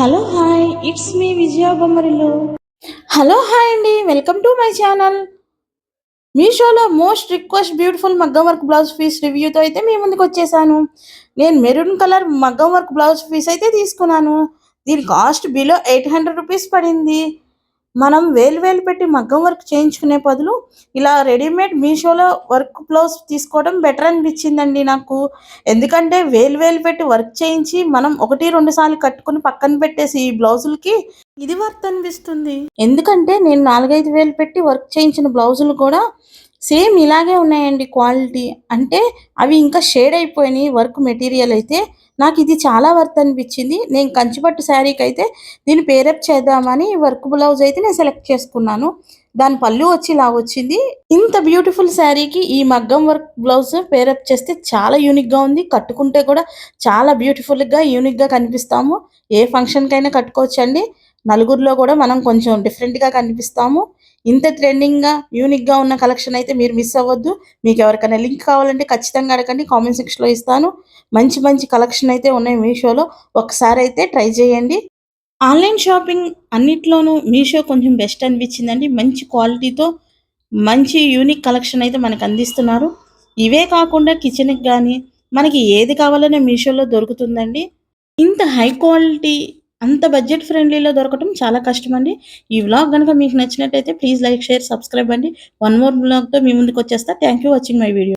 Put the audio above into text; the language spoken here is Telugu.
Hello hi it's me Vijaya Bommarillu. Hello hi అండి, వెల్కమ్ టు మై ఛానల్. మీషోలో మోస్ట్ రిక్వెస్ట్ బ్యూటిఫుల్ మగ్గం వర్క్ బ్లౌజ్ పీస్ రివ్యూతో అయితే మీ ముందుకు వచ్చేసాను. నేను మెరూన్ కలర్ మగ్గం వర్క్ బ్లౌజ్ పీస్ అయితే తీసుకున్నాను. దీని కాస్ట్ బిలో 800 రూపీస్ పడింది. మనం వేలు వేలు పెట్టి మగ్గం వర్క్ చేయించుకునే బదులు ఇలా రెడీమేడ్ మీషోలో వర్క్ బ్లౌజ్ తీసుకోవడం బెటర్ అనిపించిందండి నాకు. ఎందుకంటే వేలు వేలు పెట్టి వర్క్ చేయించి మనం ఒకటి రెండు సార్లు కట్టుకుని పక్కన పెట్టేసి ఈ బ్లౌజులకి ఇది వర్త్ అనిపిస్తుంది. ఎందుకంటే నేను 4-5 వేలు పెట్టి వర్క్ చేయించిన బ్లౌజులు కూడా సేమ్ ఇలాగే ఉన్నాయండి క్వాలిటీ. అంటే అవి ఇంకా షేడ్ అయిపోయినాయి వర్క్ మెటీరియల్ అయితే. నాకు ఇది చాలా వర్త్ అనిపించింది. నేను కంచిపట్టు శారీకి అయితే దీన్ని పేరప్ చేద్దామని వర్క్ బ్లౌజ్ అయితే నేను సెలెక్ట్ చేసుకున్నాను. దాని పళ్ళు వచ్చి ఇలా వచ్చింది. ఇంత బ్యూటిఫుల్ శారీకి ఈ మగ్గం వర్క్ బ్లౌజ్ పేరప్ చేస్తే చాలా యూనిక్గా ఉంది. కట్టుకుంటే కూడా చాలా బ్యూటిఫుల్గా యూనిక్గా కనిపిస్తాము. ఏ ఫంక్షన్కైనా కట్టుకోవచ్చండి. నలుగురిలో కూడా మనం కొంచెం డిఫరెంట్గా కనిపిస్తాము. ఇంత ట్రెండింగ్గా యూనిక్గా ఉన్న కలెక్షన్ అయితే మీరు మిస్ అవ్వద్దు. మీకు ఎవరికైనా లింక్ కావాలంటే ఖచ్చితంగా అడగండి, కామెంట్ సెక్షన్లో ఇస్తాను. మంచి మంచి కలెక్షన్ అయితే ఉన్నాయి మీషోలో. ఒకసారి అయితే ట్రై చేయండి. ఆన్లైన్ షాపింగ్ అన్నిట్లోనూ మీషో కొంచెం బెస్ట్ అనిపించిందండి. మంచి క్వాలిటీతో మంచి యూనిక్ కలెక్షన్ అయితే మనకు అందిస్తున్నారు. ఇవే కాకుండా కిచెన్కి కానీ మనకి ఏది కావాలనే మీషోలో దొరుకుతుందండి. ఇంత హై క్వాలిటీ అంత బడ్జెట్ ఫ్రెండ్లీలో దొరకటం చాలా కష్టం అండి. ఈ వ్లాగ్ కనుక మీకు నచ్చినట్టయితే ప్లీజ్ లైక్, షేర్, సబ్స్క్రైబ్ అండి. వన్ మోర్ వ్లాగ్తో మీ ముందుకు వచ్చేస్తా. Thank you watching my video.